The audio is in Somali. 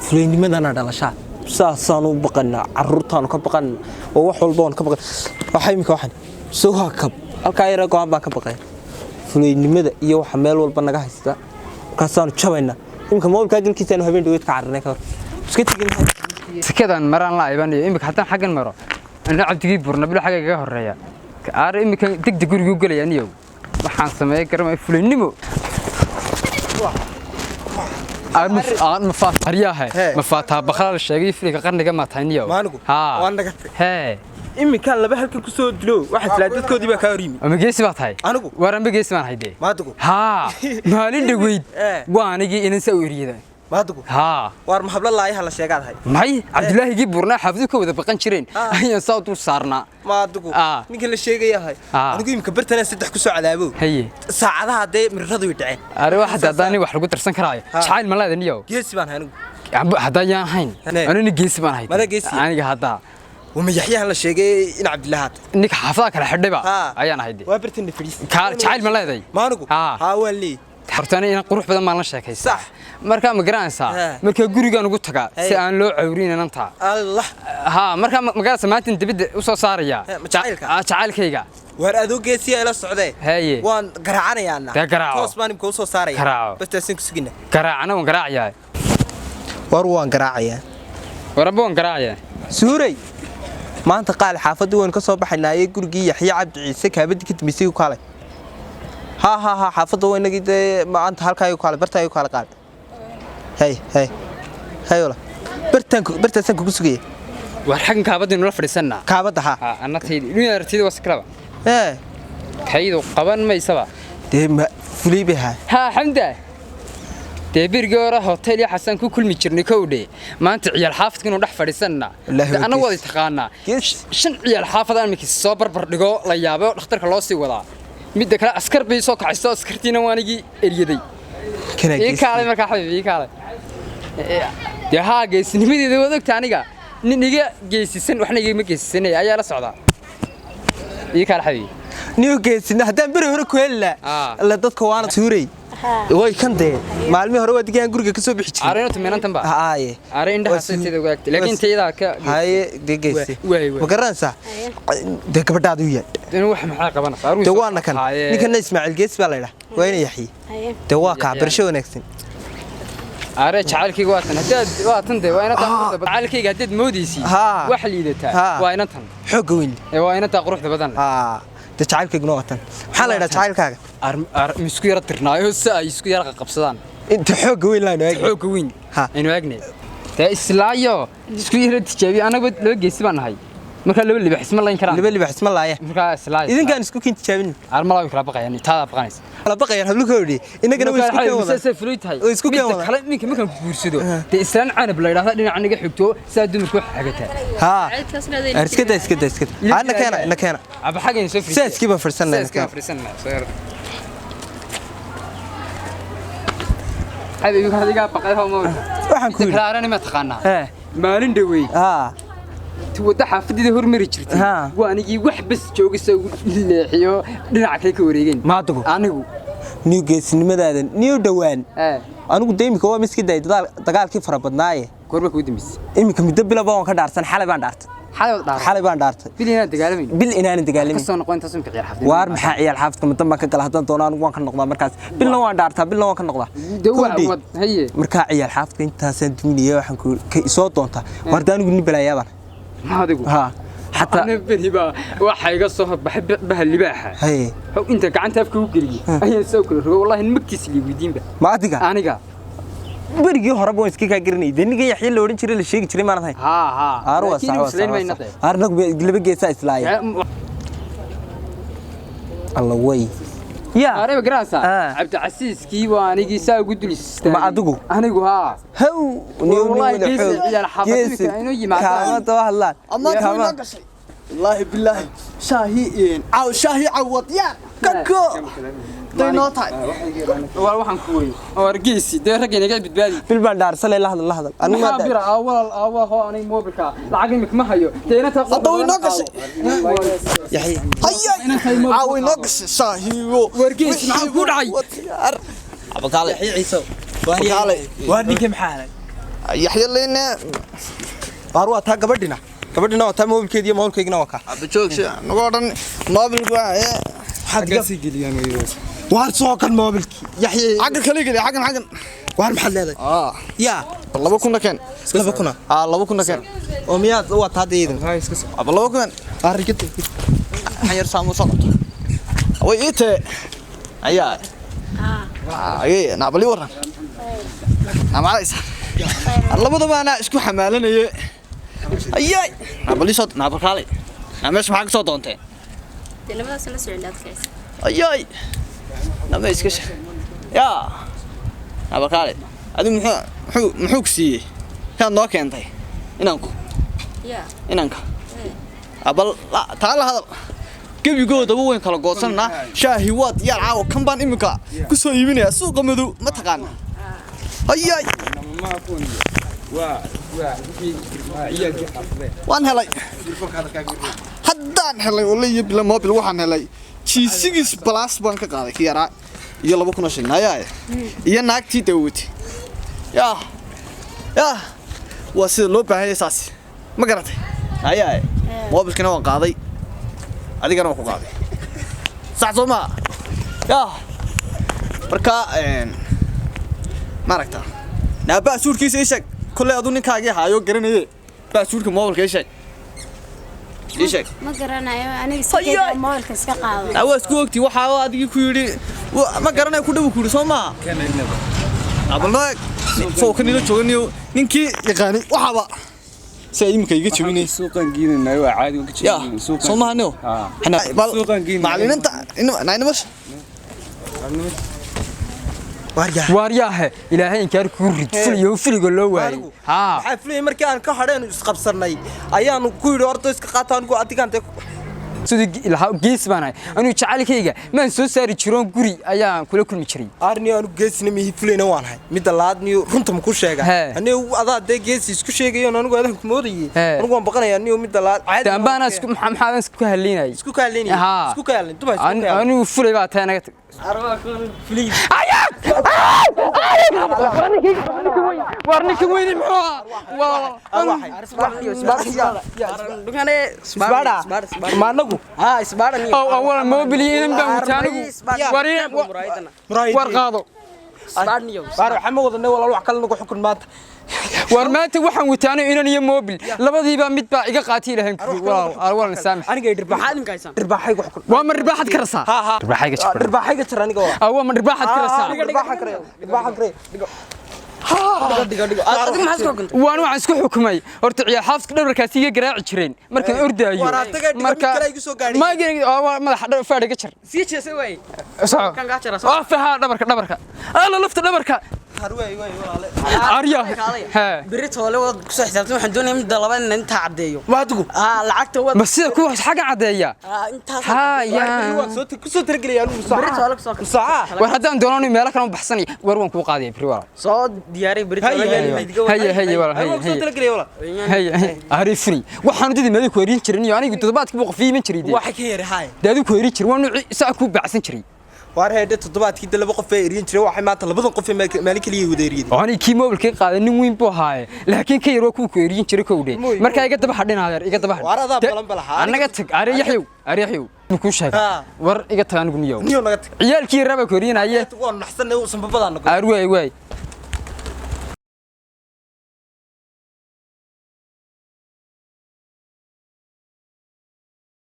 فلين ماذا أنا على شعب ساسانو بقنا عرورتان كبقنا ووح والبون كبقنا وحيمك واحد سوها كب الكايرة قام بقى كبقنا فلين ماذا يوح مال والبنا جاهزة كاسانو شوينا يمكن ما بقى جل كيسانو هبين دويت كعرنا كار بس كده مران لا يبان يمكن حتى حاجة المرة أنا عبد تجيب برنا بلو حاجة جاه الريا عارف يمكن تقدر تقول يقول لي يعني يوم وحان سماه كرم فلين نمو مفات هرياها مفاتها بخلال الشيء في قرن جماعة ثانية ما نقول ها وانا قلت هاي إمي كان لبحر كسود دلو واحد ثلاثة كودي بكاريمي أما جيس بات هاي أنا أقول ورا بجيس ما هيدي ما تقول ها مالين دويد وانا جي إن نسوي ريدا ما تقول ها وار محبل الله يحل الشيء قاعد هاي ماي عبد الله يجيب برنا حافظك وده بقنشرين هي صوت وصارنا ما تقول نيجي للشيء جاي هاي أنا أقول يمكن برتنا ستة كسو على أبوه هي ساعدها ده من رضي يدعين أروح واحد أداني واحد قلت رسن كراي شحال ملا ذا نيو جيس بان هنو هذا يا هين أنا نجيس بان هاي ماذا جيس أنا هذا وما يحيى هلا الشيء جاي إن عبد الله هات إنك حافظك على حد بقى أيانا هيدي وبرتني فريس شحال ملا ذا ما نقول حاولي حرتاني أنا قروح بدل ما نشاك هي صح مركا مقرانسا مركا غوريغا نugu taga si aan loo cawriin inanta الله ها marka magaasa maanta inta bid u soo saaraya jacaylkayga war adoo geesiya ila socday haye waan garaacanayaana toos baan imka u soo saaraya bas taasin ku sugina garaacana waan garaacayaa war waan garaacayaa warabo waan garaacayaa suuray maanta qaal xaafadii waan ka soo baxaynaa gurigii Yaxya Cabdi Ciise kaabadi ka timisay ku kale ها حافظه وينك ما أنت هالكاي وكاله برتاي وكاله قال هاي ولا برتان كوسقية وحقن كابد إنه لفري سنة كابد ها أنا تيدي نيا رتيدي وسكربا إيه تيدو قبل ما يسبا ده فلي بها ها حمده تبير جورا هوتيل حسن كل ميشرني كودي ما أنت عيال حافظ كانوا رح فري سنة أنا واضي تقانا شن عيال حافظ أنا مكيس صبر بردقو لا يابو اختار خلاصي وضع مدة كلا أسكر بيسوق عيسى أسكرتينا وانجي اليدي إيه كاره مركح حبيبي إيه كاره ده ها جيس نمدي ده وذاك تانيجا نيجا جيس السن وإحنا جي مجيس السن يا يلا صعدا إيه كاره حبيبي نيو جيس نهدم بره هرك ولا لا ضد كوانا سوري way kan de maalmi hore wad gaan guriga ka soo bixi jiray areentu meenantan ba haaye areen dhaxasayteeda waqti laakiin teeda ka haaye degeysay ma garanaysa de gabadhaadu yaad inuu wax maxaa qabanaysaa aruus de waana kan ninkan Ismaaciil Gees baa la yiraahdaa waa inay yaxyi de waa ka barasho wanaagsan are jacaylkayga waa tan de waa inta jacaylkayga hadid moodaysi wax liidata waa inta xoog weyn waa inta quruxda badan ده jacaylkaygu noqotan waxa la yiraahdaa jacaylkaaga misku yara tirnaayo si ay isku yara qabsadaan inta xoog weyn la xoog weyn aynu eegnay ta islaayo isku yara tijaabi anaga loo geesi baan nahay marka laba libax isma layn karaan laba libax isma laaya marka islaayo idinkaan isku kiin tijaabin armalaw kala baqayaan taada baqanaysa kala baqayaan hablu koodi inagana way isku keen wada say fluid isku keen wada kala minka markaan guursado ta islaan canab la yiraahdo dhinaca aniga xigto saa dumarku xagataa iskada ana keena aba xageen soo fiirsan iskiba farsanna حبيبي هذا جاب بقيها ما waxaan ku yiri kalaarana ma taqaana maalin dhawey تودا حافظي هرمري jirtay waanigi wax bas joogisa leexiyo dhinaca kale ka wareegeen ma tago anigu new geesnimadaada new dhawaan anigu deemika waa miskiday dagaalkii fara badnaaye korba ku dimis imika midda bilaba waan ka dhaarsan xalay baan dhaartay xalay baan dhaartay bil inaan dagaalamin kasoo noqon taasum ka ciyaar xafid waar maxaa ciyaar xafidka midda ma ka kala hadan doonaan waan ka noqdaa markaas bilna waan dhaartaa bilna waan ka noqdaa dawaa haye marka ciyaar xafidka intaasan duminaya waxaan ku soo doontaa warda anigu ni balaayaaban ما أدري حتى أنا بريبا واحد قصة بحب بهاللباحة هي هو أنت قاعد تفكر وقري هي سوكر والله المكتس اللي ودين به ما أدري أنا قا بريجي هربوا يسكي كاجرني دني جاي يحيي لورين شري الشيء شري ما نهاي أروى صح أرنك قلبي جيسا إسلاي الله وي يا أنا بقرأسا عبد العزيز كيواني جيسا وقدر يستاهل ما أدقو أنا قا هو والله جيسا يا الحافظ كأنه يجمع كمان توه الله كمان والله بالله شاهي أو شاهي عوض يا كوكو دينوتاي والله وحن كوي ورجيسي ده رجعني قاعد بتبالي بالبندار سلا لحظة أنا ما أدري أول هو أنا مو بالكا العقل ما هيو تينا تقول أضوي نقص يا حي هيا عوي نقص شاهي ورجيسي معقول عي أبغى قال يحيى عيسى Kaalay. waa ninka maxaa Yaxya leena. baar waa taa gabadhina waa taa mobilkeedii iyo mobilkeygina waa ka Aba joogsha. Nagu dhan mobil waa xagga si geliyaan waar soo kan mobilki yaxye xagga kale geli xaggan. waar maxaad leedahay ya 2 keen. 2 kuna 2 keen. oo miyaad waa taa deedan Aba 2 keen. arigta Xayar saamu socoto. Way ite. Ayaa. Ay, nabali waran. Namalaysa. Labadaba ana isku xamaalanayay. Ayay. Nabali soo nabarkaalay. Namesh maxaa ka soo doontay? Labadaas la socdaadkaas. Ayay. Nama iska sha. Ya. Nabarkaalay. Adu muxuu ku siiyay? Kan noo keentay. Inanku. Ya. Inanka. Abal taala hadal. Gabigooda weyn kala goosanna shaahi waad yar caaw kan baan imika ku soo iibinaya suuqa madow ma taqaan ayay waan helay haddaan helay oo leeyahay bila mobil waxaan helay G6 plus baan ka qaaday kiyara iyo 2,000 ayay iyo naagtii dawti ya waa sida loo baahan yahay saas ma garatay ayay mobilkana waan qaaday adigana waa ku qaaday sax soo ma ya marka maragta naaba suurkiisa isha kulay adu ninkaagii haayo garanayay baasuurka mobilka isha Ma garanayo aniga sidee mobilka iska qaado. awaas ku ogti waxa adigi ku yiri ma garanayo ku dhaw ku yiri soo ma abalo soo kanina joogniyo ninkii yaqaani waxaba سايمك يجي تشوفيني سوق جينا أيوة عادي ممكن تشوفيني سوق صومها احنا سوق جينا معلن انت انا بس waaryaha ilaahay inkaar ku rid fuliyo fuligo loo waayay waxa fulay markii aan ka hadheen isqabsanay ayaanu ku yiri horta iska qaataan ku adigante sidii ilaa gees baan anu jacaylkayga maan soo saari jiroon guri ayaan kula kulmi jiray arni aanu geesna mi fulayna waan hay mid laadniyo runta ma ku sheega anigu adaa de gees isku sheegayo anigu adan ku moodayay anigu waan baqanayaa anigu mid laad caadi dambaana isku maxaad isku haleynay isku kaalin tuma anu fulay baa taa naga fulay warniki weyn muxuu isbaada maanagu isbaada ni awal mobiliyeen baan wataanigu war qaado isbaadniyo waxa ma wadane walaal wax kale nagu xukun maanta war maanta waxaan wataanay inaan iyo mobil labadiiba mid baa iga qaati ilahan ku walaal saamax aniga dirbaxaad ninkaysan dirbaxaygu xukun waa ma dirbaxad ka rasaa dirbaxayga jar aniga waa ma dirbaxad ka rasaa waan waxaan isku xukumay horta ciyaar xaafska dhabarkaasi iga garaaci jireen markaan ordaayo marka ma madaxa faadhiga jar sii jeesay way kan ga jara soo faha dhabarka ala lafta dhabarka arya ha بريت ولا واد كسو حسابتي waxaan doonayaa mid laba in inta cadeeyo waadgu lacagta wad bas sida kuwa xaga cadeeya inta ha ya ku soo targeliyaan بريت wala ku soo war hadaan doonayo meel kale baxsanay war waan ku qaadiyay bari wala soo diyaarey بريت wala hay wala soo targeliyay wala hay ari free waxaan didi meel ku heerin jirin iyo anigu toddobaadkii buu qofiiman jiray waxa ka yar hay daadu ku heerin jiray waan saa ku bacsan jiray war heede toddobaadkii laba qof ay erin jiray waxa maanta labadan qof meel kaliya wadeeriyay ani kii mobilka qaaday nin weyn buu haaye laakiin ka yar ku erin jiray kowdhe marka iga daba hadhinaayar iga daba war adaa balan balaha anaga tag ariyaxyow ku sheeg war iga tag anigu niyo naga tag ciyaalkii raba ku erinaaye waan naxsanay oo sanbabada anagu arway